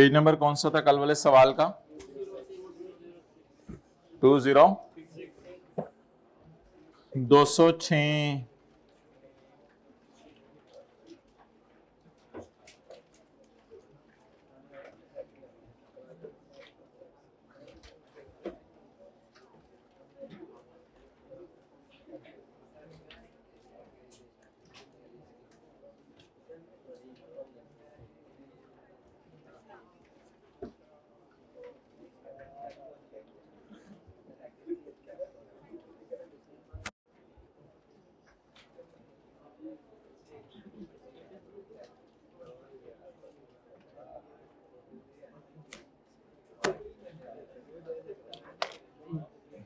Page number कौन सा था कल वाले सवाल का? 206।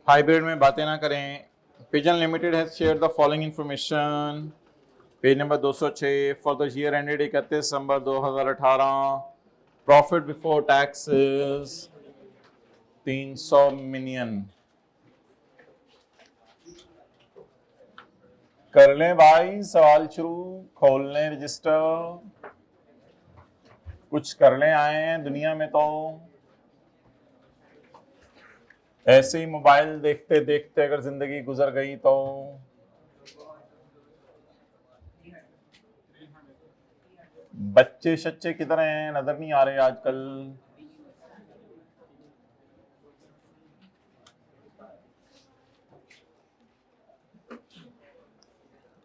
हाइब्रिड में बातें ना करें। Pigeon limited has share the following information. Page number 206 for the year ended 31 December 2018 profit before taxes 300 million. कर लें भाई सवाल शुरू, खोल लें रजिस्टर, कुछ करने आए हैं दुनिया में। तो ऐसे ही मोबाइल देखते देखते अगर जिंदगी गुजर गई तो बच्चे शच्चे किधर हैं, नजर नहीं आ रहे आजकल।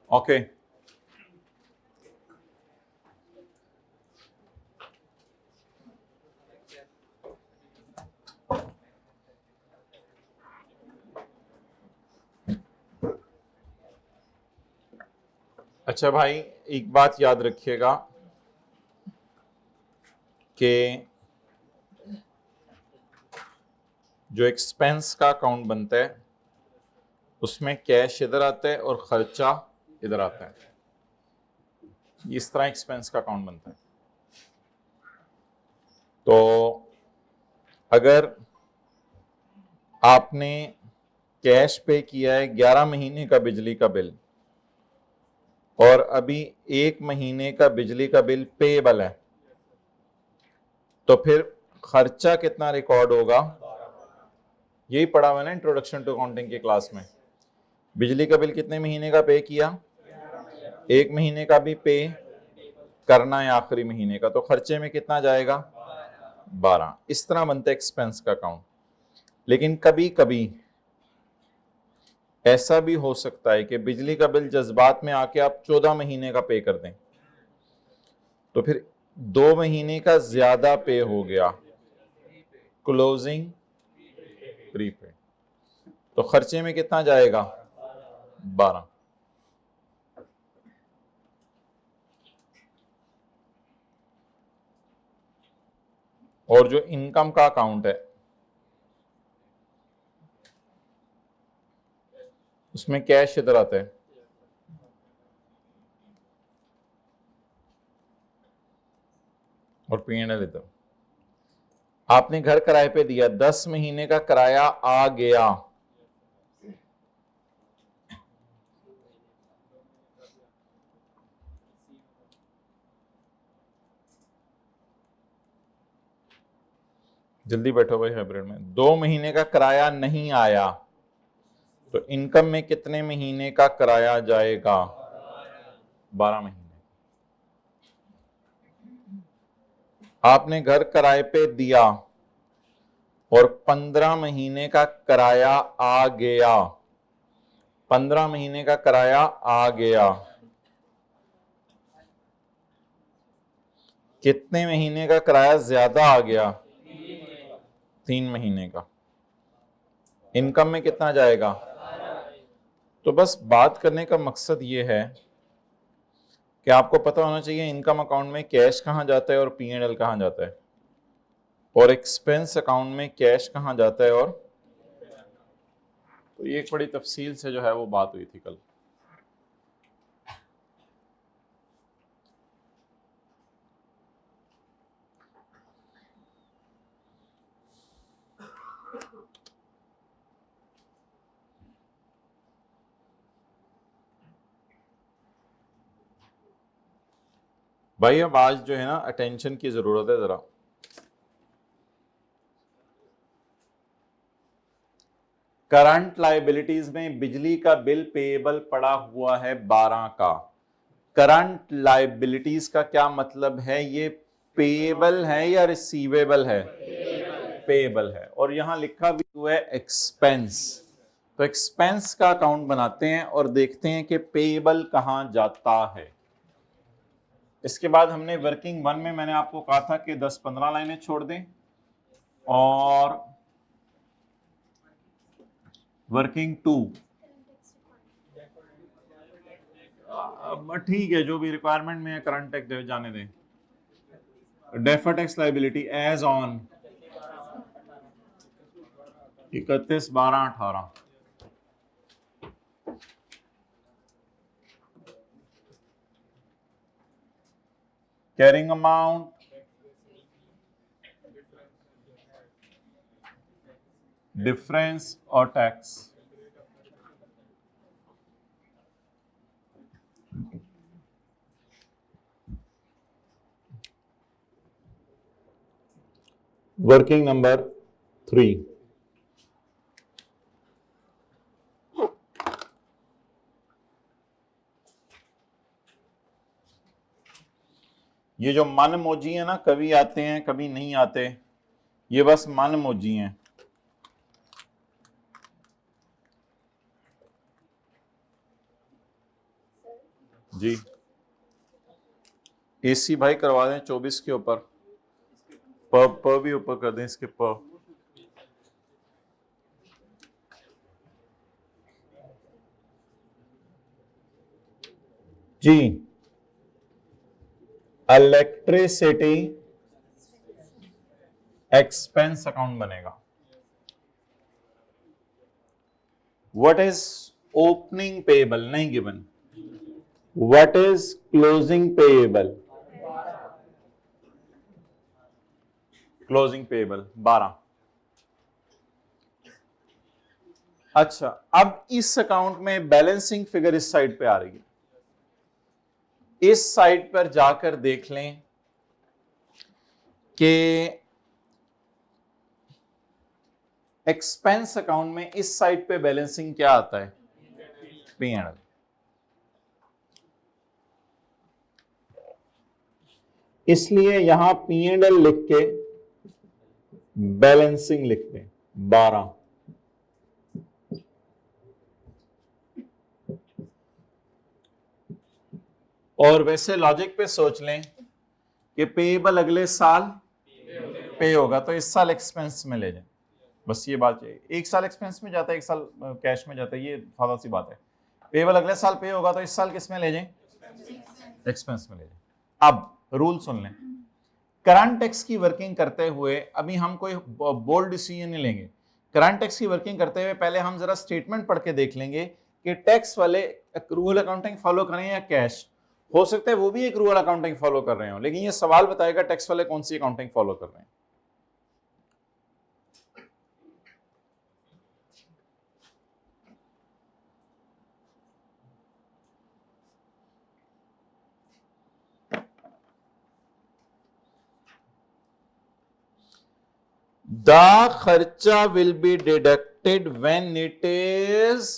ओके अच्छा भाई, एक बात याद रखिएगा कि जो एक्सपेंस का अकाउंट बनता है उसमें कैश इधर आता है और खर्चा इधर आता है। इस तरह एक्सपेंस का अकाउंट बनता है। तो अगर आपने कैश पे किया है 11 महीने का बिजली का बिल और अभी 1 महीने का बिजली का बिल पेएबल है, तो फिर खर्चा कितना रिकॉर्ड होगा? यही पढ़ा हुआ ना इंट्रोडक्शन टू अकाउंटिंग की क्लास में। बिजली का बिल कितने महीने का पे किया? 1 महीने का भी पे करना है आखिरी महीने का, तो खर्चे में कितना जाएगा? 12। इस तरह बनता है एक्सपेंस का अकाउंट। लेकिन कभी कभी ऐसा भी हो सकता है कि बिजली का बिल जज्बात में आके आप 14 महीने का पे कर दें, तो फिर 2 महीने का ज्यादा पे हो गया, क्लोजिंग प्रीपेड, तो खर्चे में कितना जाएगा? 12। और जो इनकम का अकाउंट है उसमें कैश इधर आता है और P&L इधर। आपने घर किराए पे दिया, 10 महीने का किराया आ गया, जल्दी बैठो भाई हाइब्रिड में। 2 महीने का किराया नहीं आया, तो इनकम में कितने महीने का किराया जाएगा? 12 महीने। आपने घर किराए पे दिया और 15 महीने का किराया आ गया, 15 महीने का किराया आ गया, कितने महीने का किराया ज्यादा आ गया? 3 महीने का। इनकम में कितना जाएगा? तो बस बात करने का मकसद ये है कि आपको पता होना चाहिए इनकम अकाउंट में कैश कहां जाता है और P&L कहां जाता है, और एक्सपेंस अकाउंट में कैश कहां जाता है। और तो ये एक बड़ी तफसील से जो है वो बात हुई थी कल। भाई अब आज जो है ना अटेंशन की जरूरत है जरा। करंट लायबिलिटीज में बिजली का बिल पेएबल पड़ा हुआ है 12 का। करंट लायबिलिटीज का क्या मतलब है, ये पेएबल है या रिसीवेबल है? पेएबल है। और यहां लिखा भी हुआ है एक्सपेंस, तो एक्सपेंस का अकाउंट बनाते हैं और देखते हैं कि पेएबल कहां जाता है। इसके बाद हमने वर्किंग 1 में मैंने आपको कहा था कि 10-15 लाइनें छोड़ दें, और वर्किंग 2 ठीक है, जो भी रिक्वायरमेंट में है करंट टैक्स जाने दें। Deferred tax liability as on 31/12/18। Carrying amount difference और टैक्स। वर्किंग नंबर 3, ये जो मन मोजी है ना, कभी आते हैं कभी नहीं आते, ये बस मन मोजी हैं। जी एसी भाई करवा दें 24 के ऊपर, प भी ऊपर कर दें इसके प। जी इलेक्ट्रिसिटी एक्सपेंस अकाउंट बनेगा। व्हाट इज ओपनिंग पेएबल नहीं given, what is closing payable? Closing payable 12। अच्छा, अब इस अकाउंट में बैलेंसिंग फिगर इस साइड पे आ रही है, इस साइड पर जाकर देख लें कि एक्सपेंस अकाउंट में इस साइड पे बैलेंसिंग क्या आता है? P&L। इसलिए यहां P&L लिख के बैलेंसिंग लिखते हैं 12। और वैसे लॉजिक पे सोच लें कि पेएबल अगले साल पे होगा, तो इस साल एक्सपेंस में ले जाए, बस ये बात चाहिए। एक साल एक्सपेंस में जाता है, एक साल कैश में जाता है, ये सादा सी बात है। पेएबल अगले साल पे होगा तो इस साल किस में ले जाएं? एक्सपेंस में ले जाएं। अब रूल सुन लें, करंट टैक्स की वर्किंग करते हुए अभी हम कोई बोल्ड डिसीजन नहीं लेंगे। करंट टैक्स की वर्किंग करते हुए पहले हम जरा स्टेटमेंट पढ़ के देख लेंगे कि टैक्स वाले एक्रूअल अकाउंटिंग फॉलो करें या कैश। हो सकता है वो भी एक्रूअल अकाउंटिंग फॉलो कर रहे हो, लेकिन ये सवाल बताएगा टैक्स वाले कौन सी अकाउंटिंग फॉलो कर रहे हैं। The खर्चा will be deducted when it is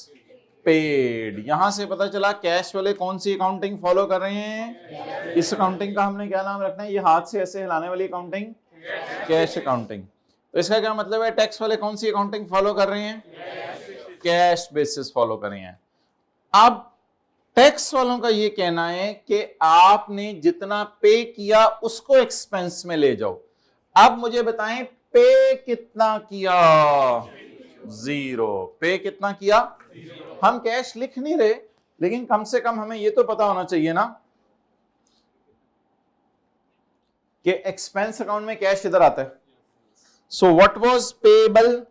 paid। यहां से पता चला कैश वाले कौन सी अकाउंटिंग फॉलो कर रहे हैं। इस अकाउंटिंग का हमने क्या नाम रखना है? ये हाथ से ऐसे हिलाने वाली अकाउंटिंग, कैश अकाउंटिंग। तो इसका क्या मतलब है? टैक्स वाले कौन सी अकाउंटिंग फॉलो कर रहे हैं? कैश बेसिस फॉलो कर रहे हैं। अब टैक्स वालों का ये कहना है कि आपने जितना पे किया उसको एक्सपेंस में ले जाओ। अब मुझे बताएं पे कितना किया? 0। पे कितना किया? हम कैश लिख नहीं रहे, लेकिन कम से कम हमें ये तो पता होना चाहिए ना कि एक्सपेंस अकाउंट में कैश इधर आता है। So what was payable?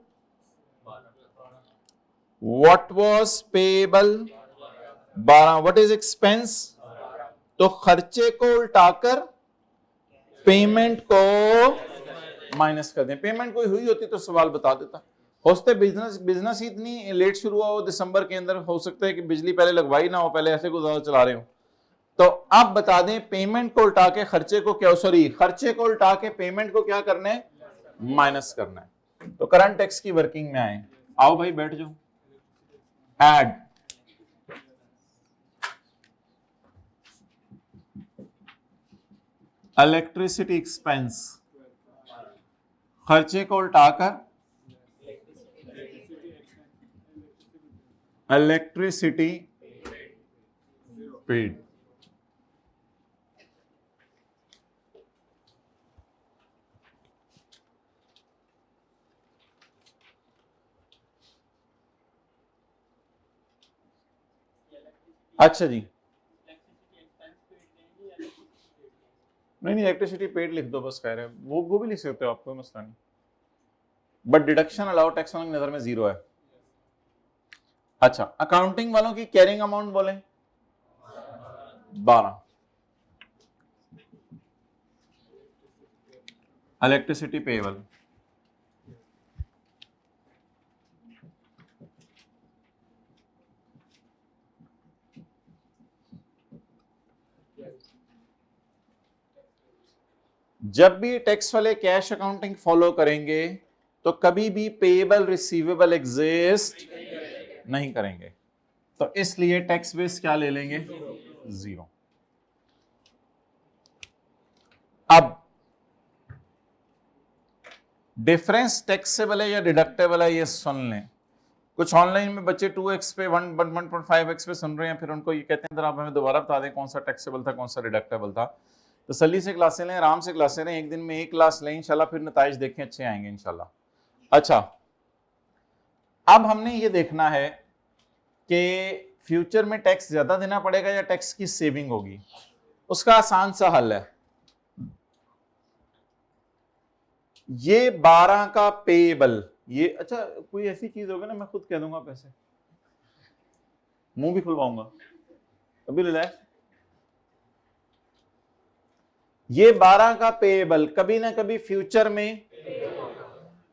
What was payable? 12। What is expense? तो खर्चे को उल्टाकर पेमेंट को माइनस कर दें। पेमेंट कोई हुई होती तो सवाल बता देता। हो सकता है बिजनेस ही इतनी लेट शुरू हुआ हो दिसंबर के अंदर, हो सकता है कि बिजली पहले लगवाई ना हो, पहले ऐसे को ज्यादा चला रहे हो। तो अब बता दें पेमेंट को उल्टा के खर्चे को क्या, सॉरी खर्चे को उल्टा के पेमेंट को क्या करना है? माइनस करना है। तो करंट टैक्स की वर्किंग में आए। आओ भाई बैठ जाओ। ऐड इलेक्ट्रिसिटी एक्सपेंस, खर्चे को उल्टाकर इलेक्ट्रिसिटी पेड। अच्छा जी, नहीं इलेक्ट्रिसिटी पेड लिख दो बस, कह रहे हैं वो भी लिख सकते हो आप, कोई मसला नहीं, बट डिडक्शन अलाउ टैक्स वालों की नजर में 0 है। अच्छा, अकाउंटिंग वालों की कैरिंग अमाउंट बोले 12, इलेक्ट्रिसिटी पेएबल जब भी टैक्स वाले कैश अकाउंटिंग फॉलो करेंगे तो कभी भी पेएबल रिसीवेबल एग्जिस्ट नहीं करेंगे, तो इसलिए टैक्स बेस क्या ले लेंगे 0। अब डिफरेंस टैक्सेबल है या डिडक्टेबल है ये सुन लें। कुछ ऑनलाइन में बच्चे 2x पे 1.5x पे सुन रहे हैं, फिर उनको ये कहते हैं आप हमें दोबारा बता दें कौन सा टैक्सेबल था कौन सा डिडक्टेबल था। तसल्ली से क्लासें लें, आराम से क्लासें लें, एक दिन में एक क्लास लें इंशाल्लाह, फिर नताइज देखें अच्छे आएंगे इंशाल्लाह। अच्छा, अब हमने ये देखना है कि फ्यूचर में टैक्स ज्यादा देना पड़ेगा या टैक्स की सेविंग होगी। उसका आसान सा हल है, ये 12 का पेएबल, ये अच्छा कोई ऐसी चीज होगी ना मैं खुद कह दूंगा पैसे, मुंह भी खुलवाऊंगा अभी रिलैक्स। ये 12 का पेएबल कभी ना कभी फ्यूचर में,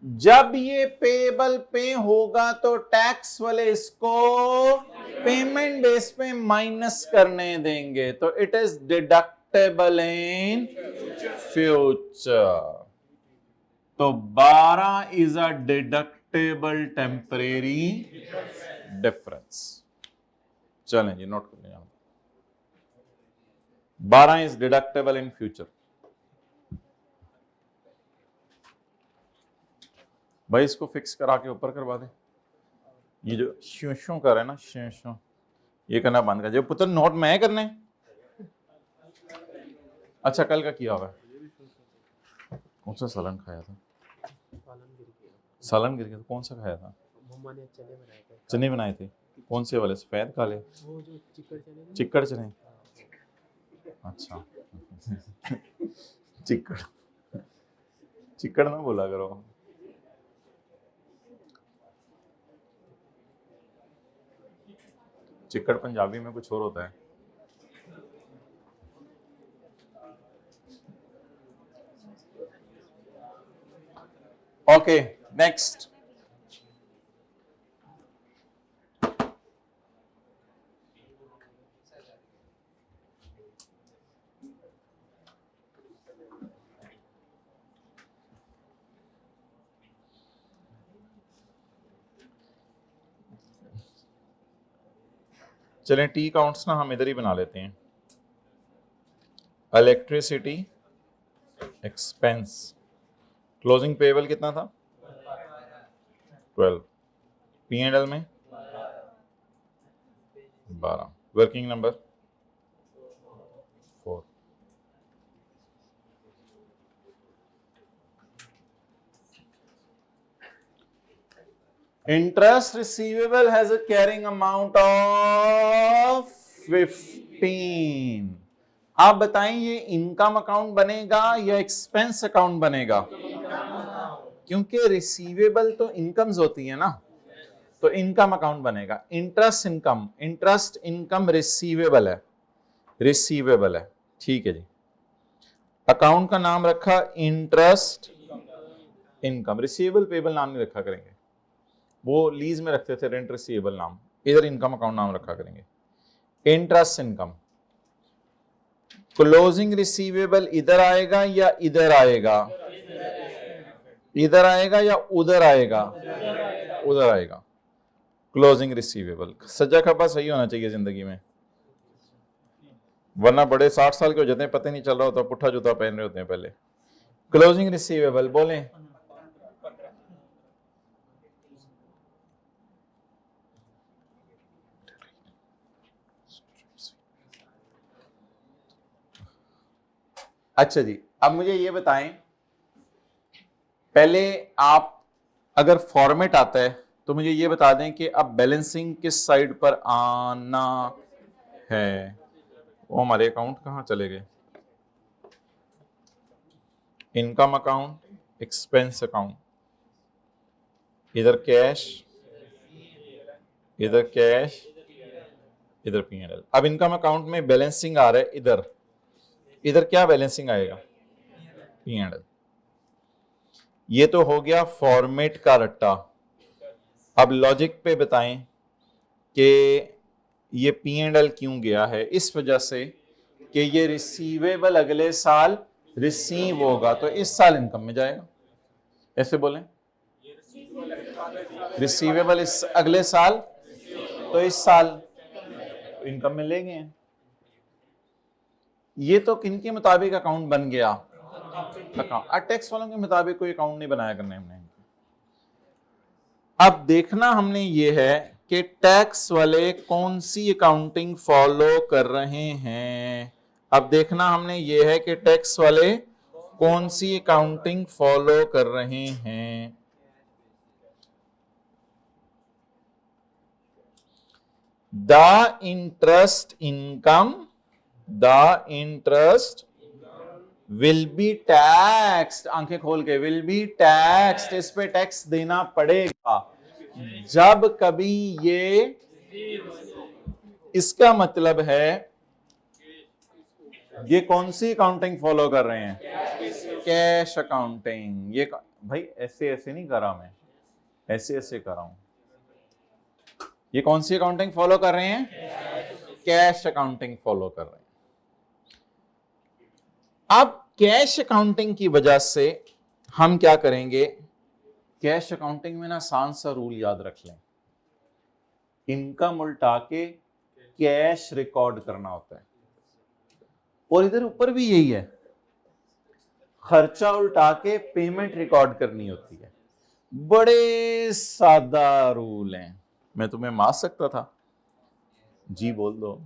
जब ये पेएबल पे होगा तो टैक्स वाले इसको पेमेंट बेस पे माइनस करने देंगे, तो it is deductible in future. तो 12 is a deductible temporary difference. चलें जी नोट कर लें, 12 इज डिडक्टेबल इन फ्यूचर। भाई इसको फिक्स करा के ऊपर करवा दे, ये जो श्यों श्यों कर रहे हैं ना श्यों श्यों, ये करना बंद कर। जो पुत्र नोट मैं करने, अच्छा कल का किया हुआ है, कौन सा सालन खाया था? सालन गिर गया था, कौन सा खाया था? चने बनाए थे, कौन से वाले, सफेद काले? चिक्कड़ चने, अच्छा चिक्कड़ चिक्कड़ ना बोला करो। चिक्कड़ पंजाबी में कुछ और होता है। ओके नेक्स्ट, चलें टी काउंट्स ना हम इधर ही बना लेते हैं। इलेक्ट्रिसिटी एक्सपेंस, क्लोजिंग पेएबल कितना था 12, P&L में 12, working number 4। Interest receivable has a carrying amount of 15। आप बताएं ये इनकम अकाउंट बनेगा या एक्सपेंस अकाउंट बनेगा? क्योंकि रिसीवेबल तो इनकम्स होती है ना, तो इनकम अकाउंट बनेगा। Interest income, interest income receivable है, रिसीवेबल है, ठीक है जी। अकाउंट का नाम रखा इंटरेस्ट इनकम, रिसीवेबल पेबल नाम नहीं रखा करेंगे, वो लीज में रखते थे रेंट रिसीवेबल नाम, इधर इनकम अकाउंट नाम रखा करेंगे। इंटरेस्ट इनकम, क्लोजिंग रिसीवेबल इधर आएगा या इधर आएगा? इधर आएगा या उधर आएगा? उधर आएगा। Closing receivable. सजा खपा सही होना चाहिए जिंदगी में, वरना बड़े 60 साल के हो जाते हैं, पता नहीं चल रहा होता, पुट्ठा जूता पहन रहे होते हैं पहले। क्लोजिंग रिसीवेबल बोलें। अच्छा जी, अब मुझे ये बताएं, पहले आप अगर फॉर्मेट आता है तो मुझे ये बता दें कि अब बैलेंसिंग किस साइड पर आना है। वो हमारे अकाउंट कहाँ चले गए? इनकम अकाउंट, एक्सपेंस अकाउंट, इधर कैश, इधर कैश, इधर P&L। अब इनकम अकाउंट में बैलेंसिंग आ रहा है इधर, इधर क्या बैलेंसिंग आएगा? P&L। ये तो हो गया फॉर्मेट का रट्टा। अब लॉजिक पे बताएं कि ये P&L क्यों गया है? इस वजह से कि ये रिसीवेबल अगले साल रिसीव होगा, तो इस साल इनकम में जाएगा। ऐसे बोलें, रिसीवेबल इस अगले साल, तो इस साल इनकम में ले गए। ये तो किनके मुताबिक अकाउंट बन गया? अकाउंट। टैक्स वालों के मुताबिक कोई अकाउंट नहीं बनाया करने हमने। अब देखना हमने ये है कि टैक्स वाले कौन सी अकाउंटिंग फॉलो कर रहे हैं। अब देखना हमने ये है कि टैक्स वाले कौन सी अकाउंटिंग फॉलो कर रहे हैं। The interest income, the interest will be taxed, आंखें खोल के, विल बी टैक्स्ड, इस पे टैक्स देना पड़ेगा जब कभी ये, इसका मतलब है ये कौन सी अकाउंटिंग फॉलो कर रहे हैं? Cash accounting. ये भाई ऐसे ऐसे नहीं कर रहा मैं, ऐसे ऐसे कर रहा हूं। ये कौन सी अकाउंटिंग फॉलो कर रहे हैं? कैश अकाउंटिंग फॉलो कर रहे हैं। अब कैश अकाउंटिंग की वजह से हम क्या करेंगे? कैश अकाउंटिंग में ना आसान सा रूल याद रख लें, इनकम उल्टा के कैश रिकॉर्ड करना होता है, और इधर ऊपर भी यही है, खर्चा उल्टा के पेमेंट रिकॉर्ड करनी होती है। बड़े सादा रूल हैं। मैं तुम्हें मार सकता था, जी बोल दो।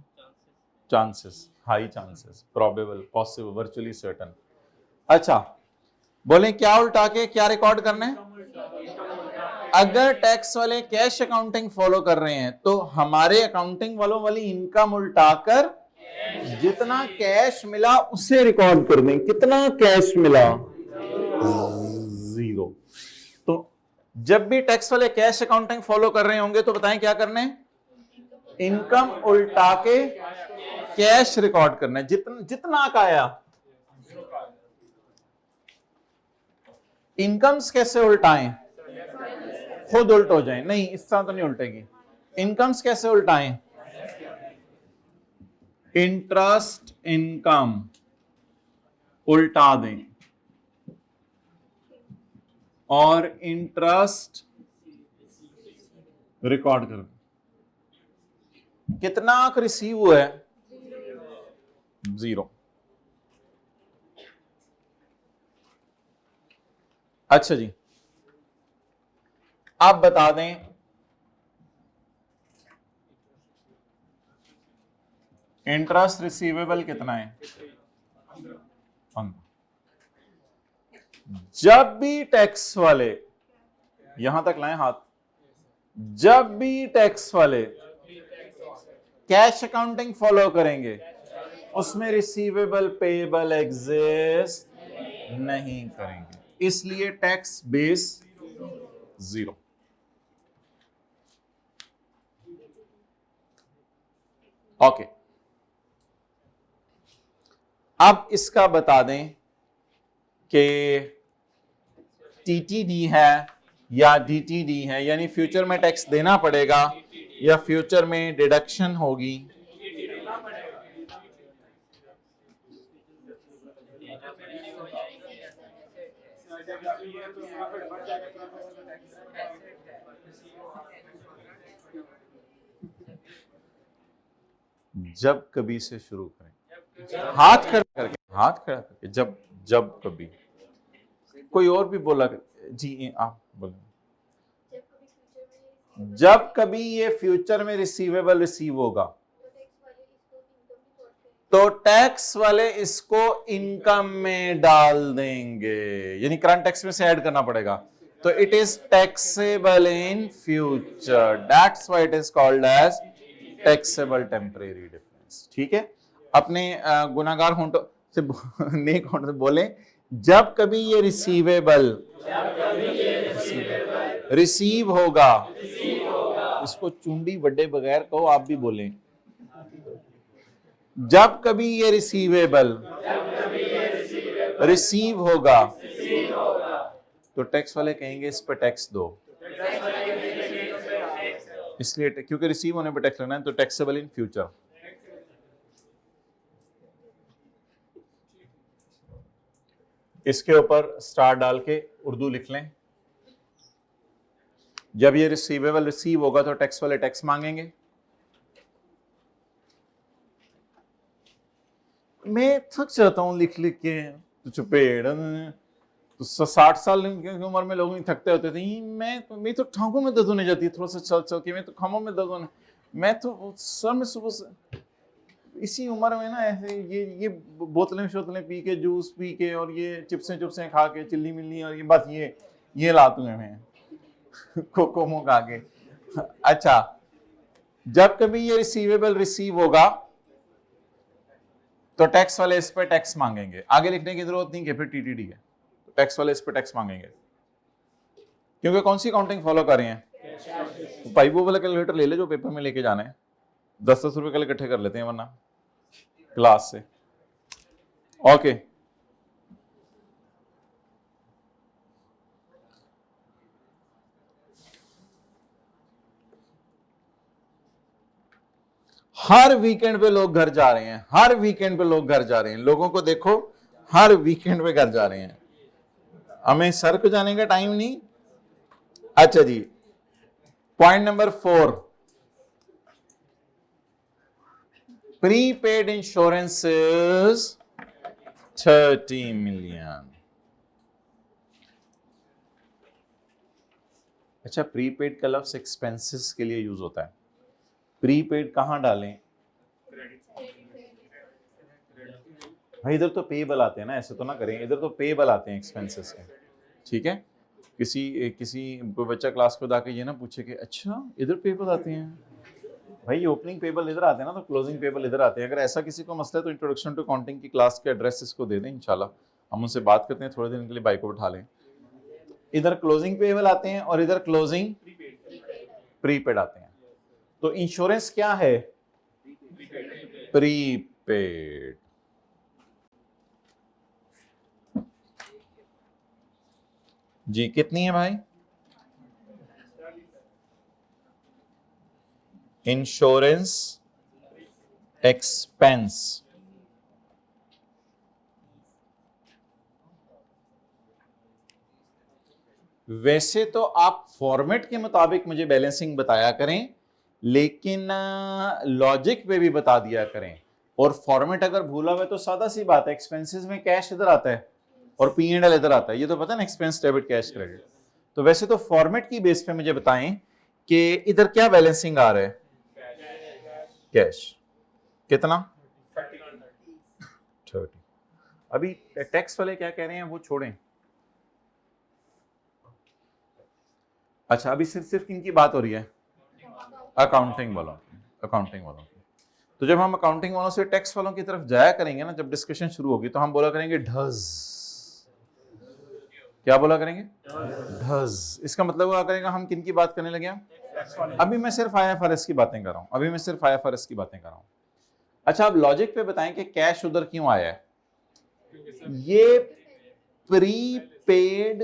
Chances, high chances, probable, possible, virtually certain. अच्छा बोले क्या उल्टा के क्या रिकॉर्ड करना है? अगर टैक्स वाले कैश अकाउंटिंग फॉलो कर रहे हैं तो हमारे अकाउंटिंग वालों वाली इनकम उल्टाकर जितना कैश मिला उसे रिकॉर्ड कर दें। कितना कैश मिला? 0। तो जब भी टैक्स वाले कैश अकाउंटिंग फॉलो कर रहे होंगे तो बताएं क्या करना है? इनकम उल्टा के कैश रिकॉर्ड करना है। जितना का आया। इनकम्स कैसे उल्टाएं? खुद उल्ट हो जाए, नहीं इस तरह तो नहीं उल्टेगी। इनकम्स कैसे उल्टाएं? इंटरेस्ट इनकम उल्टा दें और इंटरेस्ट रिकॉर्ड कर दें। कितना रिसीव हुआ है? 0। अच्छा जी, आप बता दें इंटरेस्ट रिसीवेबल कितना है? 15। जब भी टैक्स वाले, यहां तक लाएं हाथ, जब भी टैक्स वाले कैश अकाउंटिंग फॉलो करेंगे उसमें रिसीवेबल पेएबल एग्जिस्ट नहीं करेंगे, इसलिए टैक्स बेस 0। ओके, अब इसका बता दें कि टीटीडी है या डीटीडी है, यानी फ्यूचर में टैक्स देना पड़ेगा या फ्यूचर में डिडक्शन होगी। जब कभी से शुरू करें, हाथ खड़ा करके जब जब कभी। कोई और भी बोला जी, आप बोलें। जब कभी ये फ्यूचर में रिसीवेबल रिसीव होगा तो टैक्स वाले इसको इनकम में डाल देंगे, यानी करंट टैक्स में से ऐड करना पड़ेगा। तो it is taxable in future, that's why it is called as taxable temporary difference. ठीक है, अपने गुनाहगार होंठों से नेक होंठ से बोले, जब कभी ये रिसीवेबल रिसीव होगा, इसको चुंडी बड़े बगैर कहो, आप भी बोलें, जब कभी ये रिसीवेबल रिसीव होगा तो टैक्स वाले कहेंगे इस पर टैक्स दो, इसलिए क्योंकि रिसीव होने पर टैक्स लगना है, तो टैक्सेबल इन फ्यूचर। इसके ऊपर स्टार डाल के उर्दू लिख लें, जब ये रिसीवेबल रिसीव होगा तो टैक्स वाले टैक्स मांगेंगे। मैं थक जाता हूं लिख लिख के, तो चुपेड़, तो 60 साल की उम्र में लोग नहीं थकते होते थे। मैं तो टांगों में दर्द होने जाती है थोड़ा सा चल चल के, मैं तो खामों में दर्द होने, मैं तो सर में सुबह से इसी उम्र में ना ऐसे ये बोतलें शोतलें पी के, जूस पी के, और ये चिप्सें खा के, चिल्ली मिल्ली, और ये बस ये लातू है मैं कोको खा के। अच्छा, जब कभी ये रिसीवेबल रिसीव होगा तो टैक्स वाले इस पे टैक्स मांगेंगे। आगे लिखने की जरूरत नहीं कि फिर टीटीडी है, तो टैक्स वाले इस पे टैक्स मांगेंगे, क्योंकि कौन सी अकाउंटिंग फॉलो कर रहे हैं? तो भाई वो वाला कैलकुलेटर ले ले जो पेपर में लेके जाना है, 10-10 रुपए कल इकट्ठे कर लेते हैं वरना क्लास से। ओके, हर वीकेंड पे लोग घर जा रहे हैं, हर वीकेंड पे लोग घर जा रहे हैं, लोगों को देखो हर वीकेंड पे घर जा रहे हैं, हमें सर को जाने का टाइम नहीं। अच्छा जी, point number 4, prepaid insurances 30 million. अच्छा, प्रीपेड का लफ्ज एक्सपेंसेस के लिए यूज होता है, प्रीपेड कहां डालें भाई? इधर तो पेबल आते हैं ना, ऐसे तो ना करें, इधर तो पेबल आते हैं एक्सपेंसेस के। ठीक है, किसी बच्चा क्लास को आके ये ना पूछे कि अच्छा इधर पेबल आते हैं, भाई ओपनिंग पेबल इधर आते हैं ना, तो क्लोजिंग पेबल इधर आते हैं। अगर ऐसा किसी को मसला है तो इंट्रोडक्शन टू अकाउंटिंग की क्लास के एड्रेस इसको दे दें, इंशाल्लाह हम उनसे बात करते हैं, थोड़े दिन के लिए बाइक को उठा लें। इधर क्लोजिंग पेबल आते हैं और इधर क्लोजिंग प्रीपेड आते हैं। तो इंश्योरेंस क्या है? प्रीपेड। जी कितनी है भाई? इंश्योरेंस एक्सपेंस वैसे तो आप फॉर्मेट के मुताबिक मुझे बैलेंसिंग बताया करें, लेकिन लॉजिक पे भी बता दिया करें। और फॉर्मेट अगर भूला हुआ तो सादा सी बात है, एक्सपेंसेस में कैश इधर आता है और P&L इधर आता है, ये तो पता है ना, एक्सपेंस डेबिट कैश क्रेडिट। तो वैसे तो फॉर्मेट की बेस पे मुझे बताएं कि इधर क्या बैलेंसिंग आ रहा है? कैश कितना? 30। अभी टैक्स वाले क्या कह रहे हैं वो छोड़ें। अच्छा, अभी सिर्फ इनकी बात हो रही है, अकाउंटिंग वालों की। तो जब हम अकाउंटिंग वालों से टैक्स वालों की तरफ जाया करेंगे ना, जब डिस्कशन शुरू होगी तो हम बोला करेंगे ढज। क्या बोला करेंगे? ढज। इसका मतलब क्या करेगा, हम किन की बात करने लगे हैं? अभी मैं सिर्फ IFRS की बातें कर रहा हूं। अच्छा, अब लॉजिक पे बताएं कि कैश उधर क्यों आया है? ये प्रीपेड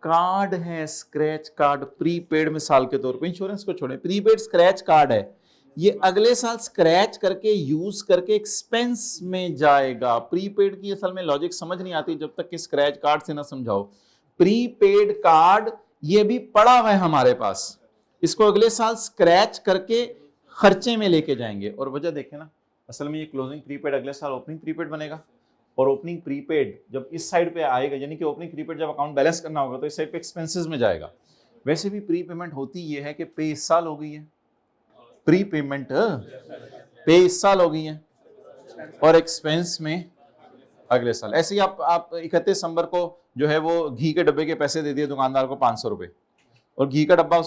कार्ड है, स्क्रैच कार्ड। प्रीपेड मिसाल के तौर पे, इंश्योरेंस को छोड़ें, प्रीपेड स्क्रैच कार्ड है, ये अगले साल स्क्रैच करके यूज करके एक्सपेंस में जाएगा। प्रीपेड की असल में लॉजिक समझ नहीं आती जब तक कि स्क्रैच कार्ड से ना समझाओ। प्रीपेड कार्ड ये भी पड़ा हुआ है हमारे पास, इसको अगले साल स्क्रैच करके खर्चे में लेके जाएंगे। और वजह देखें ना, असल में ये क्लोजिंग प्रीपेड अगले साल ओपनिंग प्रीपेड बनेगा, और ओपनिंग प्रीपेड जब इस साइड पे आएगा, यानी कि ओपनिंग प्रीपेड जब अकाउंट बैलेंस करना होगा तो इस साइड पे एक्सपेंसेस में जाएगा। वैसे भी प्री पेमेंट होती ये है कि पे इस साल हो गई है, प्री पेमेंट पे इस साल हो गई है और एक्सपेंस में अगले साल। ऐसे ही आप 31 दिसंबर को जो है वो घी के डब्बे के पैसे दे दिए दुकानदार को 500 रुपए, और घी का डब्बा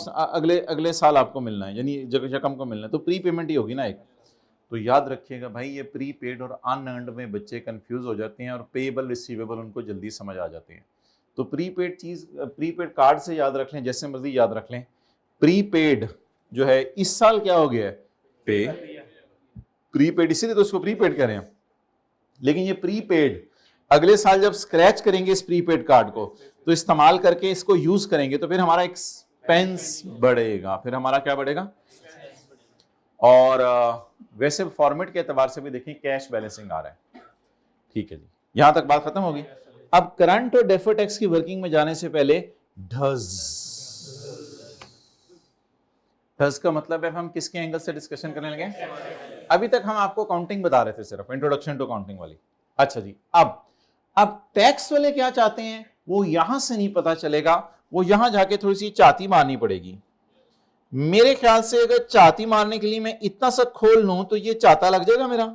अगले साल आपको मिलना है, यानी जकम को मिलना है, तो प्री पेमेंट ही होगी ना एक। तो याद रखिएगा भाई, ये प्री पेड और अनअर्न्ड में बच्चे कंफ्यूज हो जाते हैं और पेएबल रिसीवेबल उनको जल्दी समझ आ जाते हैं। तो प्रीपेड चीज, प्रीपेड कार्ड से याद रख लें, जैसे मर्जी याद रख लें। प्रीपेड जो है इस साल क्या हो गया है, पे, प्रीपेड, इसीलिए तो उसको प्रीपेड करें। लेकिन ये प्रीपेड अगले साल जब स्क्रैच करेंगे इस प्रीपेड कार्ड को, तो इस्तेमाल करके इसको यूज करेंगे, तो फिर हमारा एक्सपेंस बढ़ेगा, फिर हमारा क्या बढ़ेगा। और वैसे फॉर्मेट के एतबार से भी देखें कैश बैलेंसिंग आ रहा है। ठीक है जी, यहां तक बात खत्म होगी। अब करंट और डेफर्ड टैक्स की वर्किंग में जाने से पहले ढज का मतलब है हम किसके एंगल से डिस्कशन करने लगे। अभी तक हम आपको काउंटिंग बता रहे थे, सिर्फ इंट्रोडक्शन टू काउंटिंग वाली। अच्छा जी, अब टैक्स वाले क्या चाहते हैं वो यहां से नहीं पता चलेगा, वो यहां जाके थोड़ी सी चाती मारनी पड़ेगी। मेरे ख्याल से अगर चाती मारने के लिए मैं इतना सा खोल लूं तो ये चाता लग जाएगा मेरा।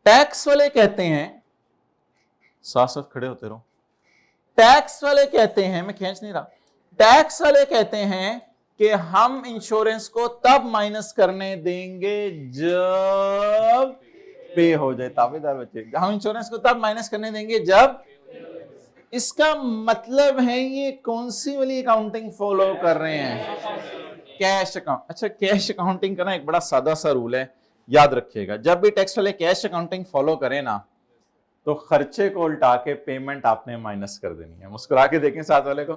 टैक्स वाले कहते हैं, साथ साथ खड़े होते रहो, टैक्स वाले कहते हैं, मैं खींच नहीं रहा, टैक्स वाले कहते हैं कि हम इंश्योरेंस को तब माइनस करने देंगे जब पे हो जाए। ताबेदार बच्चे, हम इंश्योरेंस को तब माइनस करने देंगे जब, इसका मतलब है ये कौन सी वाली अकाउंटिंग फॉलो कर रहे हैं, कैश अकाउंट। अच्छा, कैश अकाउंटिंग का ना एक बड़ा सादा सा रूल है, याद रखिएगा, जब भी टैक्स वाले कैश अकाउंटिंग फॉलो करें ना, तो खर्चे को उल्टा के पेमेंट आपने माइनस कर देनी है। मुस्कुरा के देखें साथ वाले को,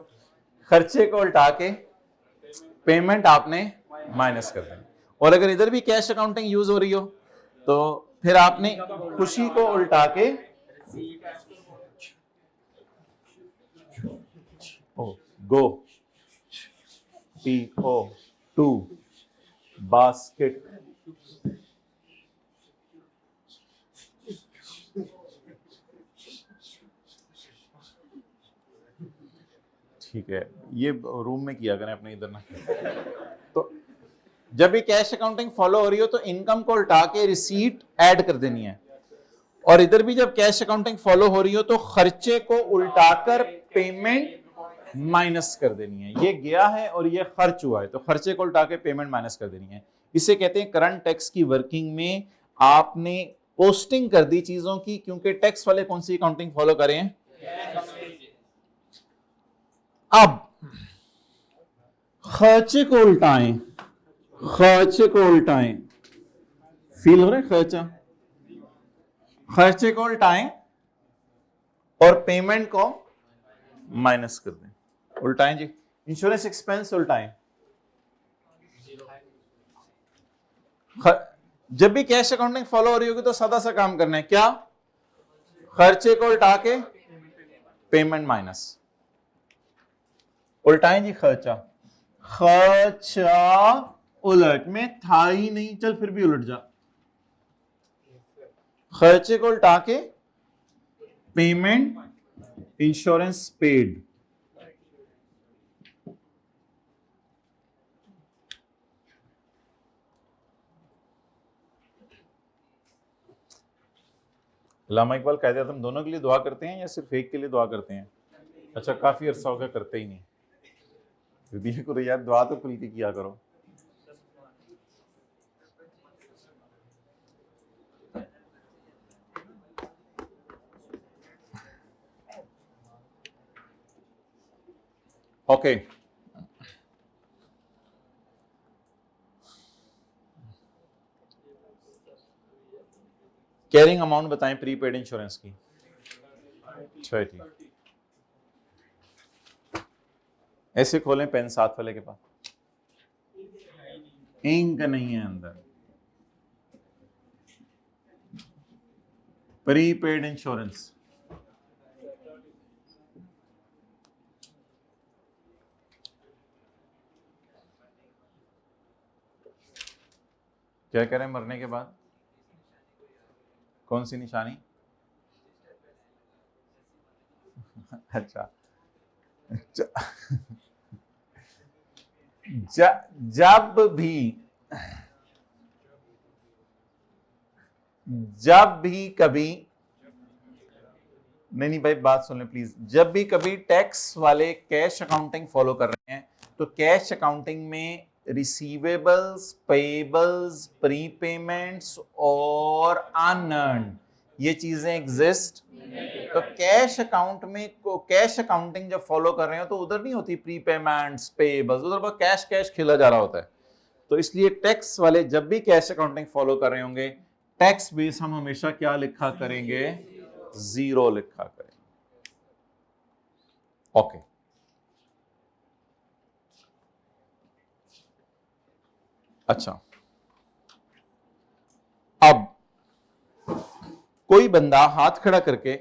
खर्चे को उल्टा के पेमेंट आपने माइनस कर देनी। और अगर इधर भी कैश अकाउंटिंग यूज हो रही हो तो फिर आपने खुशी को उल्टा के गो टू बास्केट। ठीक है, ये रूम में किया करें अपने, इधर ना। तो जब भी कैश अकाउंटिंग फॉलो हो रही हो तो इनकम को उल्टा के रिसीट ऐड कर देनी है, और इधर भी जब कैश अकाउंटिंग फॉलो हो रही हो तो खर्चे को उल्टाकर पेमेंट माइनस कर देनी है। ये गया है और ये खर्च हुआ है, तो खर्चे को उल्टा के पेमेंट माइनस कर देनी है। इसे कहते हैं करंट टैक्स की वर्किंग में आपने पोस्टिंग कर दी चीजों की, क्योंकि टैक्स वाले कौन सी अकाउंटिंग फॉलो करें। अब खर्चे को उल्टाएं, खर्चे को उल्टाएं, फील हो रहा है खर्चा, खर्चे को उल्टाएं और पेमेंट को माइनस कर दें। उल्टाएं जी, इंश्योरेंस एक्सपेंस उल्टाएं। जब भी कैश अकाउंटिंग फॉलो हो रही होगी तो सादा सा काम करना है, क्या, खर्चे को उल्टा के पेमेंट माइनस। उल्टाएं जी, खर्चा, खर्चा उलट में था ही नहीं, चल फिर भी उलट जा, खर्चे को उल्टा के पेमेंट इंश्योरेंस पेड। अल्लामा इकबाल कहते थे, हम दोनों के लिए दुआ करते हैं या सिर्फ एक के लिए दुआ करते हैं। अच्छा, काफी अरसा हो गया करते ही नहीं। दिया करो यार, दुआ तो खुल के किया करो। ओके, कैरिंग अमाउंट बताएं प्रीपेड इंश्योरेंस की। 30। ऐसे खोलें पेन साथ वाले के पास, इंक नहीं है अंदर। प्रीपेड इंश्योरेंस, क्या कह रहे हैं मरने के बाद? कौन सी निशानी? अच्छा, जब भी कभी, नहीं भाई बात सुन ले प्लीज, जब भी कभी टैक्स वाले कैश अकाउंटिंग फॉलो कर रहे हैं तो कैश अकाउंटिंग में रिसीवेबल्स, पेएबल्स, प्रीपेमेंट्स और अनअर्न्ड ये चीजें एग्जिस्ट। तो कैश अकाउंट में कैश अकाउंटिंग जब फॉलो कर रहे हो तो उधर नहीं होती प्रीपेमेंट्स, पेएबल्स, उधर बस कैश कैश खिला जा रहा होता है। तो इसलिए टैक्स वाले जब भी कैश अकाउंटिंग फॉलो कर रहे होंगे, टैक्स बेस हम हमेशा क्या लिखा करेंगे? जीरो लिखा करेंगे। ओके, अच्छा, अब कोई बंदा हाथ खड़ा करके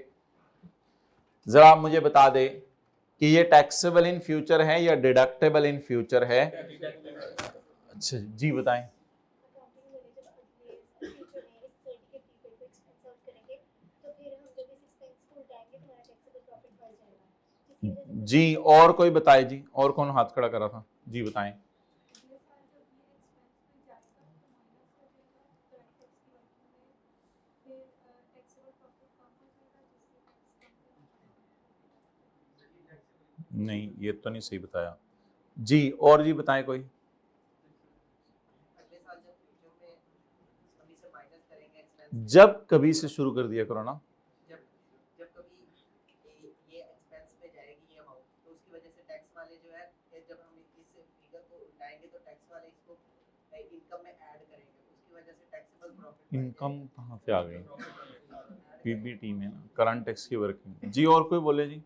जरा मुझे बता दे कि ये टैक्सेबल इन फ्यूचर है या डिडक्टेबल इन फ्यूचर है? अच्छा जी बताएं। जी और कोई बताए जी, और कौन हाथ खड़ा करा था? जी बताएं। नहीं ये तो नहीं सही बताया जी, और जी बताएं कोई। जब कभी से शुरू कर दिया करो ना, जब कभी ये एक्सपेंस पे जाएगी ये अमाउंट, तो उसकी वजह से टैक्स वाले जो है जब हम इस फिगर को उठाएंगे तो टैक्स वाले इसको इनकम में ऐड करेंगे, उसकी वजह से टैक्सेबल प्रॉफिट। इनकम कहाँ से आ गई? पीबीटी में ना, करंट टैक्स की वर्किंग। जी और कोई बोले जी।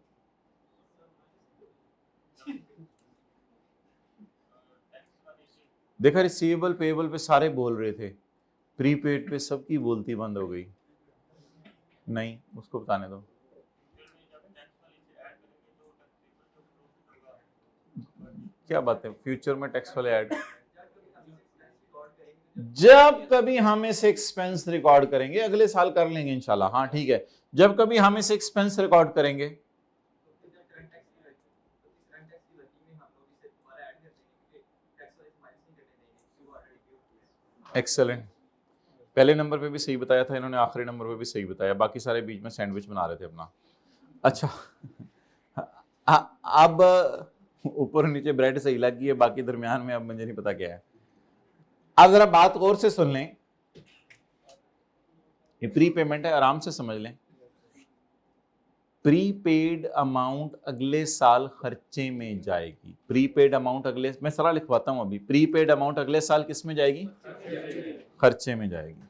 देखा रिसीवेबल पेएबल पे सारे बोल रहे थे, प्रीपेड पे सबकी बोलती बंद हो गई। नहीं उसको बताने दो। क्या बात है, फ्यूचर में टैक्स वाले ऐड? जब कभी हम इस एक्सपेंस रिकॉर्ड करेंगे, अगले साल कर लेंगे इंशाल्लाह। हाँ ठीक है, जब कभी हम इस एक्सपेंस रिकॉर्ड करेंगे, एक्सेलेंट। पहले नंबर पे भी सही बताया था इन्होंने, आखिरी नंबर पे भी सही बताया, बाकी सारे बीच में सैंडविच बना रहे थे अपना। अच्छा अब ऊपर नीचे ब्रेड सही लग गई है, बाकी दरमियान में अब मुझे नहीं पता क्या है। अब जरा बात गौर से सुन लें, ये प्री पेमेंट है, आराम से समझ लें। प्रीपेड अमाउंट अगले साल खर्चे में जाएगी। प्रीपेड अमाउंट अगले, मैं सारा लिखवाता हूं अभी, प्रीपेड अमाउंट अगले साल किस में जाएगी? खर्चे में जाएगी।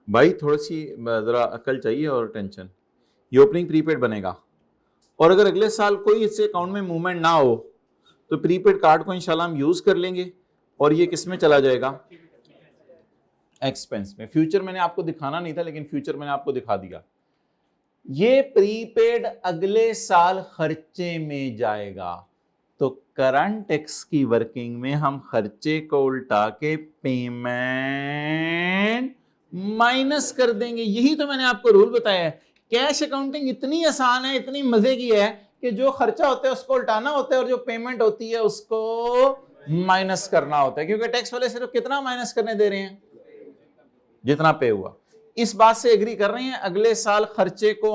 भाई थोड़ी सी जरा अकल चाहिए और टेंशन। ये ओपनिंग प्रीपेड बनेगा और अगर अगले साल कोई इससे अकाउंट में मूवमेंट ना हो तो प्रीपेड कार्ड को इंशाल्लाह हम यूज कर लेंगे और ये किस में चला जाएगा? एक्सपेंस में। फ्यूचर मैंने आपको दिखाना नहीं था लेकिन फ्यूचर मैंने आपको दिखा दिया। ये प्रीपेड अगले साल खर्चे में जाएगा, तो करंट टैक्स की वर्किंग में हम खर्चे को उल्टा के पेमेंट माइनस कर देंगे। यही तो मैंने आपको रूल बताया है। कैश अकाउंटिंग इतनी आसान है, इतनी मजे की है कि जो खर्चा होता है उसको उल्टाना होता है और जो पेमेंट होती है उसको माइनस करना होता है, क्योंकि टैक्स वाले सिर्फ कितना माइनस करने दे रहे हैं? जितना पे हुआ। इस बात से एग्री कर रहे हैं? अगले साल खर्चे को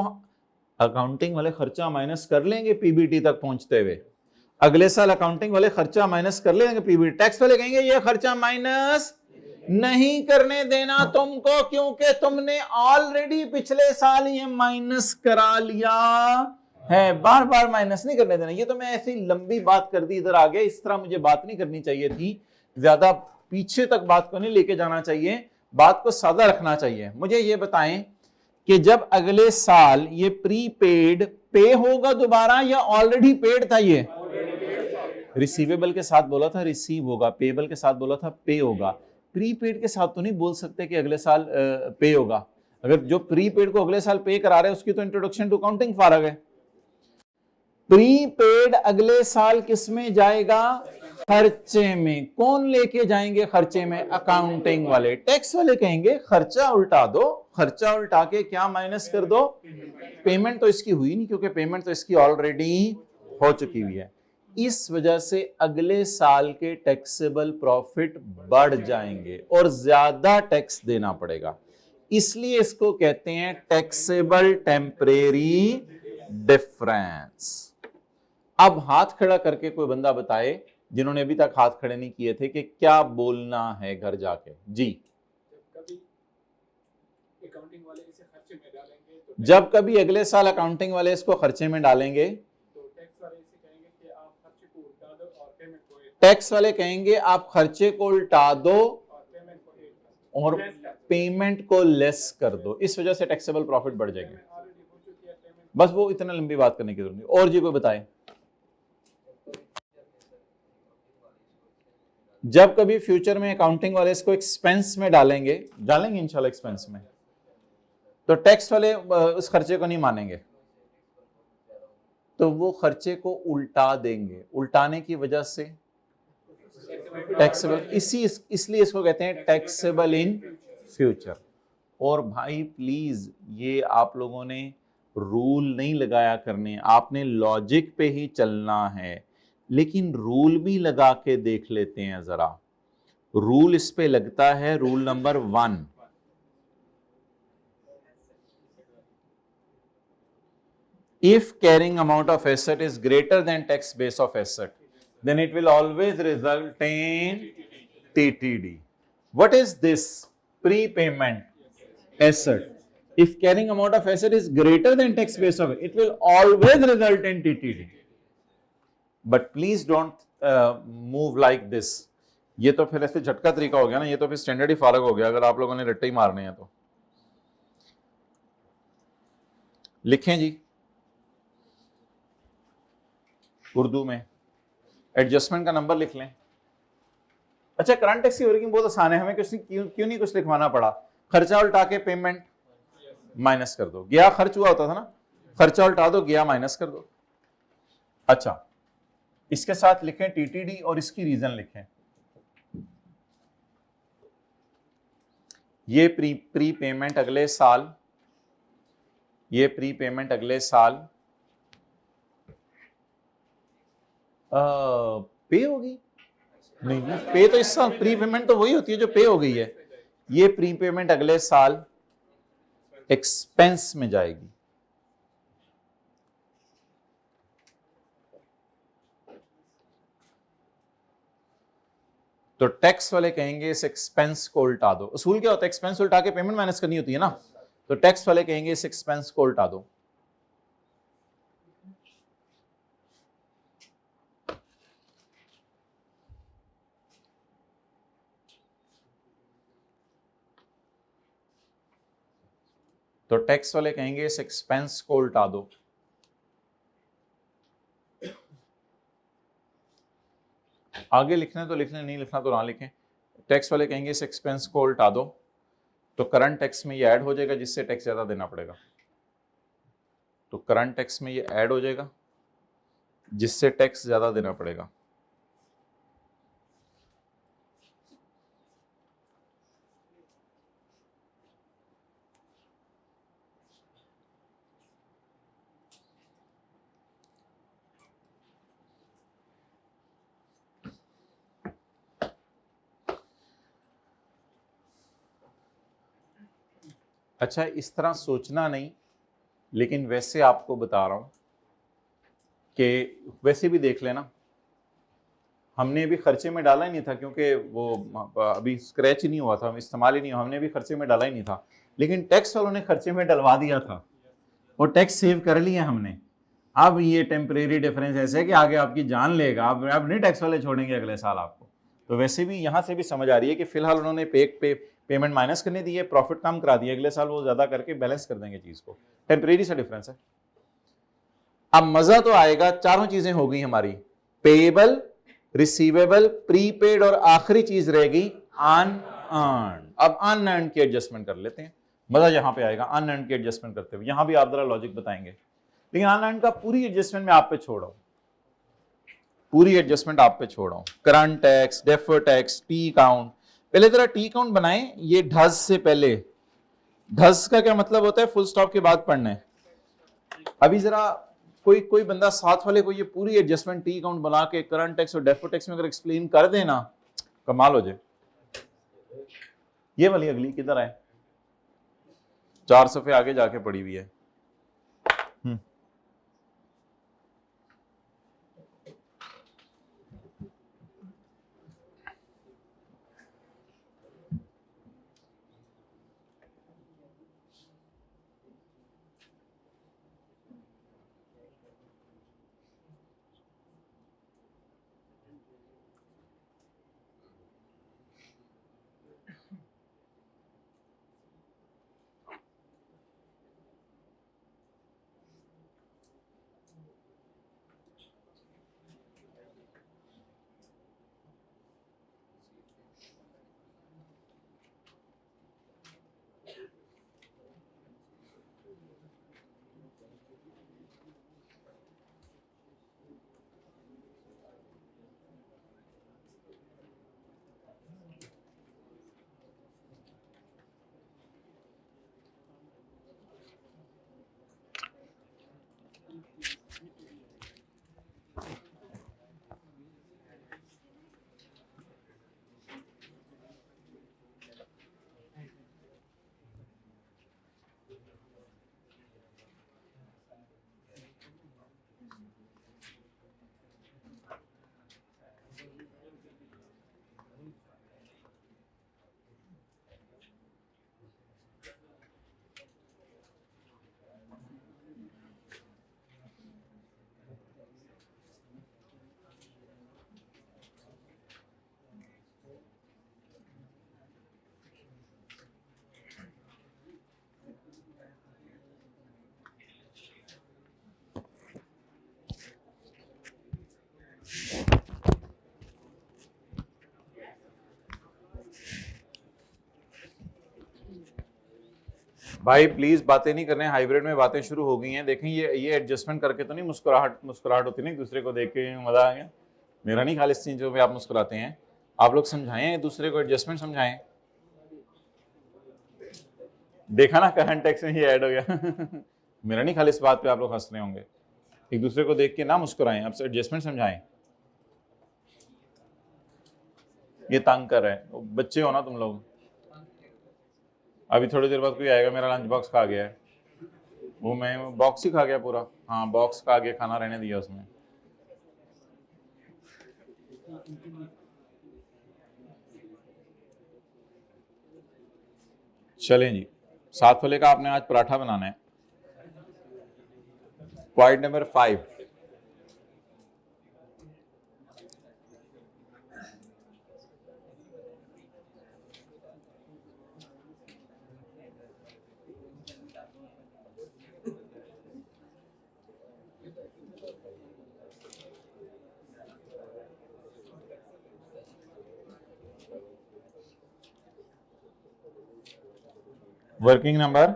अकाउंटिंग वाले खर्चा माइनस कर लेंगे पीबीटी तक पहुंचते हुए। अगले साल अकाउंटिंग वाले खर्चा माइनस कर लेंगे पीबीटी। टैक्स वाले कहेंगे ये खर्चा माइनस नहीं करने देना तुमको, क्योंकि तुमने ऑलरेडी पिछले साल ये माइनस करा लिया है, बार बार माइनस नहीं करने देना। ये तो मैं ऐसी लंबी बात कर दी इधर आगे, इस तरह मुझे बात नहीं करनी चाहिए थी, ज्यादा पीछे तक बात को नहीं लेके जाना चाहिए, बात को सादा रखना चाहिए। मुझे ये बताएं कि जब अगले साल ये प्रीपेड पे होगा दोबारा या ऑलरेडी पेड था? ये रिसीवेबल के साथ बोला था रिसीव होगा, पेबल के साथ बोला था पे होगा, प्रीपेड के साथ तो नहीं बोल सकते कि अगले साल पे होगा। अगर जो प्रीपेड को अगले साल पे करा रहे हैं उसकी तो इंट्रोडक्शन टू अकाउंटिंग फारग है। प्रीपेड अगले साल किस में जाएगा? खर्चे में। कौन लेके जाएंगे खर्चे में? अकाउंटिंग वाले। टैक्स वाले कहेंगे खर्चा उल्टा दो, खर्चा उल्टा के क्या माइनस कर दो? पेमेंट तो इसकी हुई नहीं, क्योंकि पेमेंट तो इसकी ऑलरेडी हो चुकी हुई है। इस वजह से अगले साल के टैक्सेबल प्रॉफिट बढ़ जाएंगे और ज्यादा टैक्स देना पड़ेगा, इसलिए इसको कहते हैं टैक्सेबल टेम्परेरी डिफरेंस। अब हाथ खड़ा करके कोई बंदा बताए, जिन्होंने अभी तक हाथ खड़े नहीं किए थे, कि क्या बोलना है घर जाके। जी, जब कभी अगले साल अकाउंटिंग वाले इसको खर्चे में डालेंगे तो टैक्स वाले कहेंगे आप खर्चे को उल्टा दो और पेमेंट को लेस कर दो, इस वजह से टैक्सेबल प्रॉफिट बढ़ जाएंगे। बस वो इतना लंबी बात करने की जरूरत नहीं। और जी कोई बताए? जब कभी फ्यूचर में अकाउंटिंग वाले इसको एक्सपेंस में डालेंगे इंशाल्लाह एक्सपेंस में, तो टैक्स वाले उस खर्चे को नहीं मानेंगे, तो वो खर्चे को उल्टा देंगे। उल्टाने की वजह से टैक्सेबल, इसलिए इसको कहते हैं टैक्सेबल इन फ्यूचर। और भाई प्लीज ये आप लोगों ने रूल नहीं लगाया करने, आपने लॉजिक पे ही चलना है। लेकिन रूल भी लगा के देख लेते हैं जरा। रूल इस पे लगता है, rule number 1, if carrying amount of asset is greater than tax base of asset, then it will always result in TTD. What is this? Prepayment asset. If carrying amount of asset is greater than tax base of it will always result in TTD. But please don't move like this. ये तो फिर ऐसे झटका तरीका हो गया ना, ये तो फिर स्टैंडर्ड ही फारग हो गया अगर आप लोगों ने रट्टे ही मारने हैं तो। लिखें जी उर्दू में, एडजस्टमेंट का नंबर लिख लें। अच्छा, करंट टैक्स की वर्किंग बहुत आसान है, हमें क्यों नहीं कुछ लिखवाना पड़ा। खर्चा उल्टा के पेमेंट माइनस कर दो, गया खर्च हुआ होता था ना, खर्चा उल्टा दो गया माइनस कर दो। अच्छा, इसके साथ लिखें टीटीडी और इसकी रीजन लिखें। ये प्री पेमेंट अगले साल, ये प्री पेमेंट अगले साल पे होगी। नहीं, पे तो इस साल, प्री पेमेंट तो वही होती है जो पे हो गई है। ये प्री पेमेंट अगले साल एक्सपेंस में जाएगी। तो टैक्स वाले कहेंगे इस एक्सपेंस को उल्टा दो। उसूल क्या होता है? एक्सपेंस उल्टा के पेमेंट माइनस करनी होती है ना, तो टैक्स वाले कहेंगे इस एक्सपेंस को उल्टा दो। तो टैक्स वाले कहेंगे इस एक्सपेंस को उल्टा दो। आगे लिखना तो लिखना, नहीं लिखना तो ना लिखें। टैक्स वाले कहेंगे इस एक्सपेंस को उल्टा दो, तो करंट टैक्स में ये ऐड हो जाएगा जिससे टैक्स ज्यादा देना पड़ेगा। तो करंट टैक्स में ये ऐड हो जाएगा जिससे टैक्स ज्यादा देना पड़ेगा। अच्छा, इस तरह सोचना नहीं, लेकिन वैसे आपको बता रहा हूं कि वैसे भी देख लेना। हमने भी खर्चे में डाला ही नहीं था, क्योंकि वो अभी स्क्रैच ही नहीं हुआ था, इस्तेमाल ही नहीं हुआ, हमने भी खर्चे में डाला ही नहीं था। लेकिन टैक्स वालों ने खर्चे में डलवा दिया था और टैक्स सेव कर लिया हमने। अब ये टेम्परेरी डिफरेंस ऐसे है कि आगे आपकी जान लेगा, अब नहीं टैक्स वाले छोड़ेंगे अगले साल आपको। तो वैसे भी यहाँ से भी समझ आ रही है कि फिलहाल उन्होंने पेमेंट माइनस करने दी है, प्रॉफिट कम करा दिया, अगले साल वो ज्यादा करके बैलेंस कर देंगे चीज को। टेम्परेरी सा डिफरेंस है। अब मजा तो आएगा, चारों चीजें हो गई हमारी, पेएबल, रिसीवेबल, प्रीपेड और आखिरी चीज रहेगी अनअर्न्ड। अब अनअर्न्ड की एडजस्टमेंट कर लेते हैं, मजा यहां पे आएगा अनअर्न्ड की एडजस्टमेंट करते हुए। यहां भी आप जरा लॉजिक बताएंगे, लेकिन अनअर्न्ड का पूरी एडजस्टमेंट मैं आप पे छोड़ रहा हूं, पूरी एडजस्टमेंट आप पे छोड़ रहा हूं। Current tax, deferred tax, T count. पहले जरा टी काउंट बनाएं, ये ढस से पहले। ढस का क्या मतलब होता है? फुल स्टॉप के बाद पढ़ना है। अभी जरा कोई बंदा साथ वाले को ये पूरी एडजस्टमेंट टी काउंट बना के करंट टैक्स और डेफर्ड टैक्स में अगर एक्सप्लेन कर देना, कमाल हो जाए। ये वाली अगली किधर है? 4 सफ़े आगे जाके पड़ी हुई है। भाई प्लीज बातें नहीं करने, हाइब्रिड में बातें शुरू हो गई हैं। देखें ये एडजस्टमेंट करके तो नहीं मुस्कुराहट होती, नहीं दूसरे को देख के मजा आ गया। मेरा नहीं ख्याल इस चीजों पे आप मुस्कुराते हैं। आप लोग समझाएं एक दूसरे को, एडजस्टमेंट समझाएं। देखा ना, करंट टैक्स में ही ऐड हो गया। मेरा नहीं ख्याल इस बात पे आप लोग हंस रहे होंगे। एक दूसरे को देख के ना मुस्कुराएं, अब एडजस्टमेंट समझाएं। ये तंग कर रहे हैं, बच्चे हो ना तुम लोग। अभी थोड़ी देर बाद कोई आएगा, मेरा लंच बॉक्स खा गया है, वो मैं बॉक्स ही खा गया पूरा। हाँ बॉक्स खा गया, खाना रहने दिया उसमें। चलें जी, 7 वाले का आपने आज पराठा बनाना है। Point number 5, working number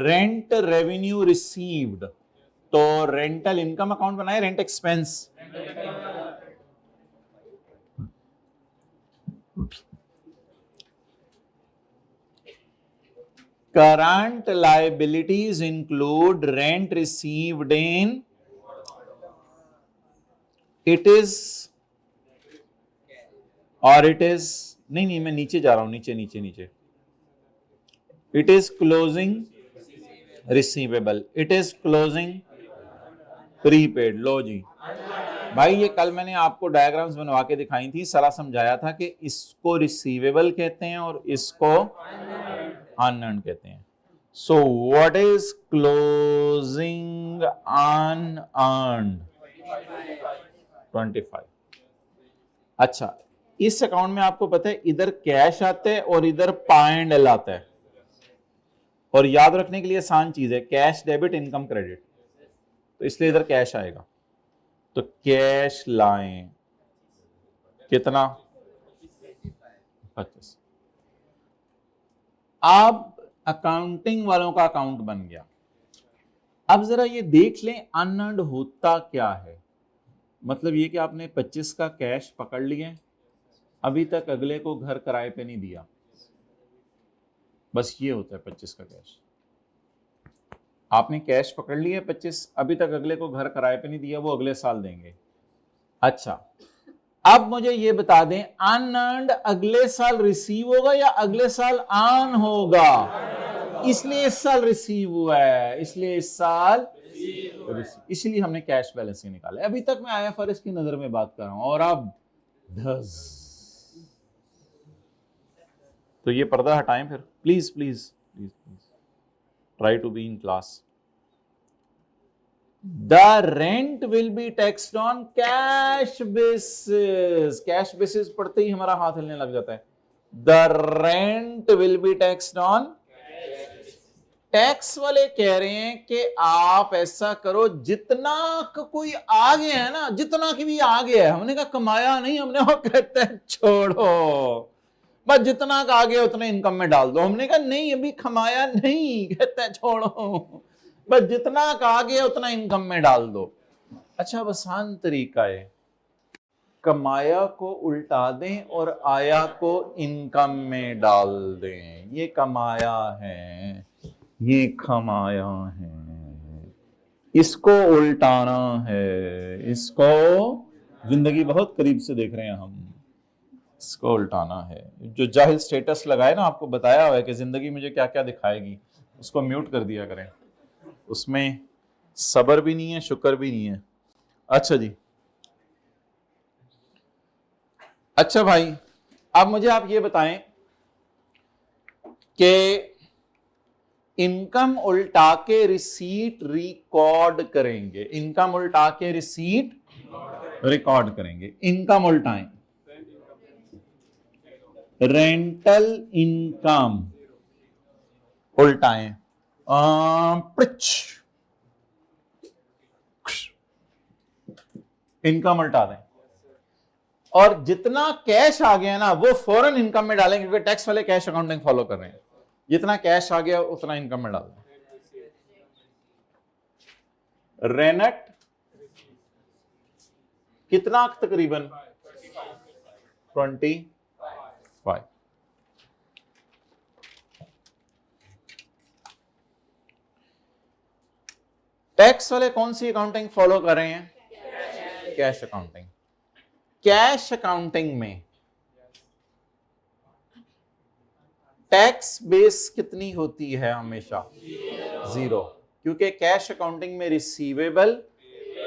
rent revenue received. तो रेंटल इनकम अकाउंट बनाए, rent expense. Current liabilities include rent received in, it is और इट इज, नहीं मैं नीचे जा रहा हूं, नीचे। It is closing receivable, it is closing prepaid. लो जी भाई, ये कल मैंने आपको डायग्राम्स बनवा के दिखाई थी, सारा समझाया था कि इसको रिसीवेबल कहते हैं और इसको अनअर्न्ड कहते हैं। So what is closing unearned? 25। अच्छा, इस अकाउंट में आपको पता है इधर कैश आता है और इधर पाएंडल आता है, और याद रखने के लिए आसान चीज है, कैश डेबिट इनकम क्रेडिट, तो इसलिए इधर कैश आएगा। तो कैश लाएं कितना 25। अब अकाउंटिंग वालों का अकाउंट बन गया। अब जरा ये देख लें अनअर्न्ड होता क्या है। मतलब ये कि आपने 25 का कैश पकड़ लिया, अभी तक अगले को घर किराए पे नहीं दिया, बस ये होता है 25 का कैश। आपने कैश पकड़ लिया 25, अभी तक अगले को घर किराए पे नहीं दिया, वो अगले साल देंगे। अच्छा, अब मुझे ये बता दें अनअर्न्ड अगले साल रिसीव होगा या अगले साल ऑन होगा? इसलिए इस साल रिसीव हुआ है, इसलिए इस साल इसलिए हमने कैश बैलेंस ही निकाला। अभी तक मैं आईएफआरएस की नजर में बात कर रहा हूं, और अब तो ये पर्दा हटाएं फिर, please please please please, try to be in class. The rent will be taxed on cash basis. Cash basis पढ़ते ही हमारा हाथ हिलने लग जाता है। The rent will be taxed on, tax वाले कह रहे हैं कि आप ऐसा करो, जितना कोई आ गया है ना, जितना की भी आ गया है, हमने कहा कमाया नहीं, हमने वो कहता है छोड़ो, बस जितना का आ गया उतना इनकम में डाल दो। हमने कहा नहीं अभी कमाया नहीं, कहता है छोड़ो, बस जितना का आ गया उतना इनकम में डाल दो। अच्छा, अब आसान तरीका है, कमाया को उल्टा दें और आया को इनकम में डाल दें। ये कमाया है, ये कमाया है, इसको उल्टाना है, इसको, जिंदगी बहुत करीब से देख रहे हैं हम, इसको उल्टाना है। जो जाहिल स्टेटस लगाए ना, आपको बताया हुआ है कि जिंदगी मुझे क्या क्या दिखाएगी, उसको म्यूट कर दिया करें, उसमें सब्र भी नहीं है, शुक्र भी नहीं है। अच्छा जी, अच्छा भाई, अब मुझे आप ये बताएं कि इनकम उल्टा के रिसीट रिकॉर्ड करेंगे, इनकम उल्टा के रिसीट रिकॉर्ड करेंगे। इनकम उल्टाएं, रेंटल इनकम उल्टाएं, इनकम उल्टा दें, और जितना कैश आ गया ना वो फौरन इनकम में डालें, क्योंकि टैक्स वाले कैश अकाउंटिंग फॉलो कर रहे हैं। जितना कैश आ गया उतना इनकम में डाल दें। रेनेट कितना तकरीबन 25। टैक्स वाले कौन सी अकाउंटिंग फॉलो कर रहे हैं? Cash accounting. कैश अकाउंटिंग में टैक्स बेस कितनी होती है? हमेशा 0, क्योंकि कैश अकाउंटिंग में receivable,